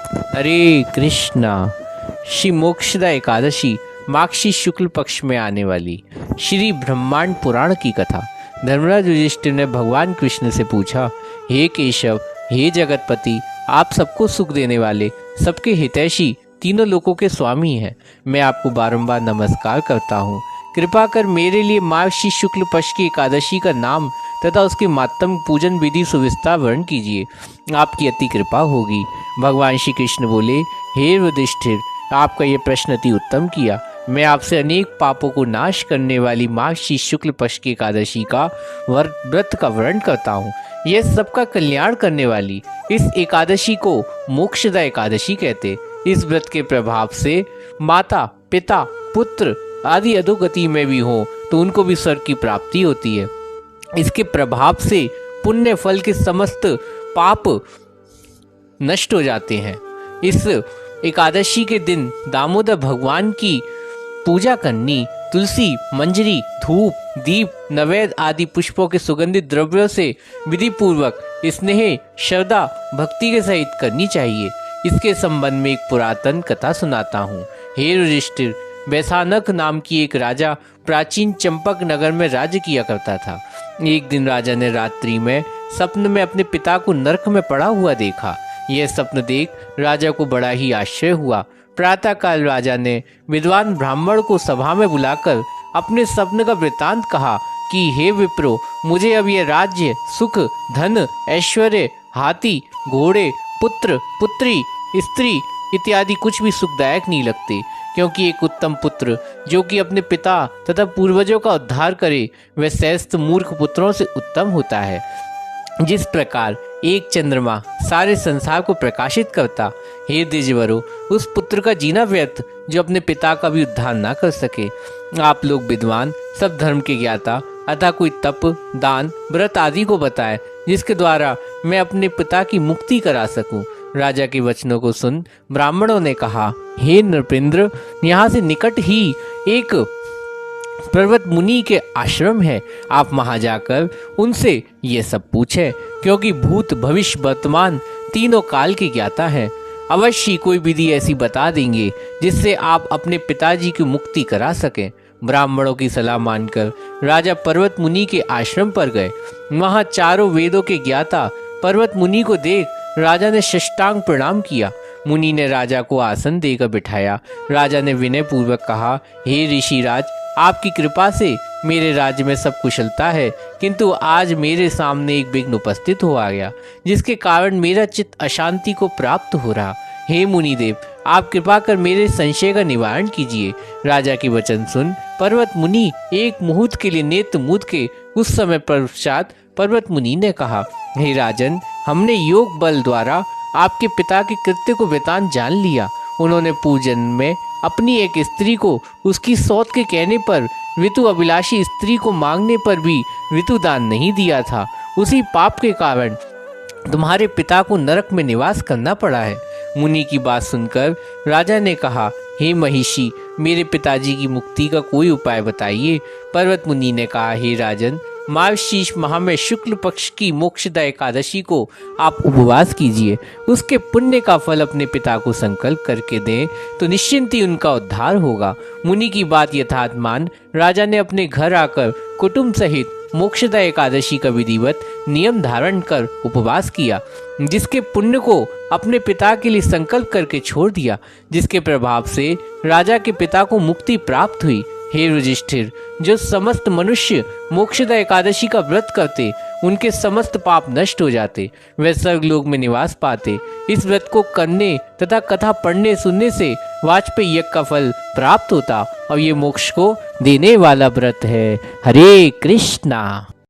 हरे कृष्णा। श्री मोक्षदा एकादशी माघशी शुक्ल पक्ष में आने वाली श्री ब्रह्मांड पुराण की कथा। धर्मराज युधिष्ठिर ने भगवान कृष्ण से पूछा, हे केशव, हे जगतपति, आप सबको सुख देने वाले, सबके हितैषी, तीनों लोकों के स्वामी हैं। मैं आपको बारंबार नमस्कार करता हूँ। कृपा कर मेरे लिए माघशी शुक्ल पक्ष की एकादशी का नाम तथा उसके मातम पूजन विधि सुविस्तार वर्ण कीजिए, आपकी अति कृपा होगी। भगवान श्री कृष्ण बोले, हे युधिष्ठिर, आपका ये प्रश्न अति उत्तम किया। मैं आपसे अनेक पापों को नाश करने वाली माघशी शुक्ल पक्ष की एकादशी का व्रत का वर्णन करता हूँ। यह सबका कल्याण करने वाली इस एकादशी को मोक्षदा एकादशी कहते। इस व्रत के प्रभाव से माता, पिता, पुत्र आदि अधोगति में भी हो तो उनको भी स्वर्ग की प्राप्ति होती है। इसके प्रभाव से पुण्य फल के समस्त पाप नष्ट हो जाते हैं। इस एकादशी के दिन दामोदर भगवान की पूजा करनी, तुलसी, मंजरी, धूप, दीप, नैवेद्य आदि पुष्पों के सुगंधित द्रव्यों से विधि पूर्वक स्नेह, श्रद्धा, भक्ति के सहित करनी चाहिए। इसके संबंध में एक पुरातन कथा सुनाता हूँ। हे युधिष्ठिर, वैशानक नाम की एक राजा प्राचीन चंपक नगर में राज्य किया करता था। एक दिन राजा ने रात्रि में स्वप्न में अपने पिता को नरक में पड़ा हुआ देखा। यह स्वप्न देख राजा को बड़ा ही आश्चर्य हुआ। प्रातःकाल राजा ने विद्वान ब्राह्मण को सभा में बुलाकर अपने स्वप्न का वृत्तांत कहा कि हे विप्रो, मुझे अब यह राज्य, सुख, धन, ऐश्वर्य, हाथी, घोड़े, पुत्र, पुत्री, स्त्री इत्यादि कुछ भी सुखदायक नहीं लगते, क्योंकि एक उत्तम पुत्र जो कि अपने पिता तथा पूर्वजों का उद्धार करे वह सहस्त्र मूर्ख पुत्रों से उत्तम होता है। जिस प्रकार एक चंद्रमा सारे संसार को प्रकाशित करता, हे द्विजवरों, उस पुत्र का जीना व्यर्थ जो अपने पिता का भी उद्धार ना कर सके। आप लोग विद्वान, सब धर्म के ज्ञाता, अतः कोई तप, दान, व्रत आदि को बताए जिसके द्वारा मैं अपने पिता की मुक्ति करा सकूं। राजा के वचनों को सुन ब्राह्मणों ने कहा, हे नृपेंद्र, यहाँ से निकट ही एक पर्वत मुनि के आश्रम है, आप वहां जाकर उनसे ये सब पूछें, क्योंकि भूत, भविष्य, वर्तमान तीनों काल के ज्ञाता हैं। अवश्य कोई विधि ऐसी बता देंगे जिससे आप अपने पिताजी की मुक्ति करा सकें। ब्राह्मणों की सलाह मानकर राजा पर्वत मुनि के आश्रम पर गए। वहां चारों वेदों के ज्ञाता पर्वत मुनि को देख राजा ने साष्टांग प्रणाम किया। मुनि ने राजा को आसन देकर बिठाया। राजा ने विनय पूर्वक कहा, हे ऋषिराज, आपकी कृपा से मेरे राज्य में सब कुशलता है, किंतु आज मेरे सामने एक विघ्न उपस्थित हो आ गया, जिसके कारण मेरा चित्त अशांति को प्राप्त हो रहा। हे मुनिदेव, आप कृपा कर मेरे संशय का निवारण कीजिए। राजा की वचन सुन पर्वत मुनि एक मुहूर्त के लिए नेत्र मूंद के उस समय पश्चात पर्वत मुनि ने कहा, हे राजन, हमने योग बल द्वारा आपके पिता के कृत्य को वृतांत जान लिया। उन्होंने पूजन में अपनी एक स्त्री को उसकी सौत के कहने पर ऋतु अभिलाषी स्त्री को मांगने पर भी ऋतु दान नहीं दिया था। उसी पाप के कारण तुम्हारे पिता को नरक में निवास करना पड़ा है। मुनि की बात सुनकर राजा ने कहा, हे महिषी, मेरे पिताजी की मुक्ति का कोई उपाय बताइए। पर्वत मुनि ने कहा, हे राजन, मार्गशीर्ष माह में शुक्ल पक्ष की मोक्षदा एकादशी को आप उपवास कीजिए। उसके पुण्य का फल अपने पिता को संकल्प करके दें तो निश्चिंत ही उनका उद्धार होगा। मुनि की बात यथार्थ मान राजा ने अपने घर आकर कुटुंब सहित मोक्षदा एकादशी का विधिवत नियम धारण कर उपवास किया, जिसके पुण्य को अपने पिता के लिए संकल्प करके छोड़ दिया, जिसके प्रभाव से राजा के पिता को मुक्ति प्राप्त हुई। हे युधिष्ठिर, जो समस्त मनुष्य मोक्षदा एकादशी का व्रत करते उनके समस्त पाप नष्ट हो जाते, वे स्वर्गलोक में निवास पाते। इस व्रत को करने तथा कथा पढ़ने सुनने से वाजपेयी यज्ञ का फल प्राप्त होता और ये मोक्ष को देने वाला व्रत है। हरे कृष्णा।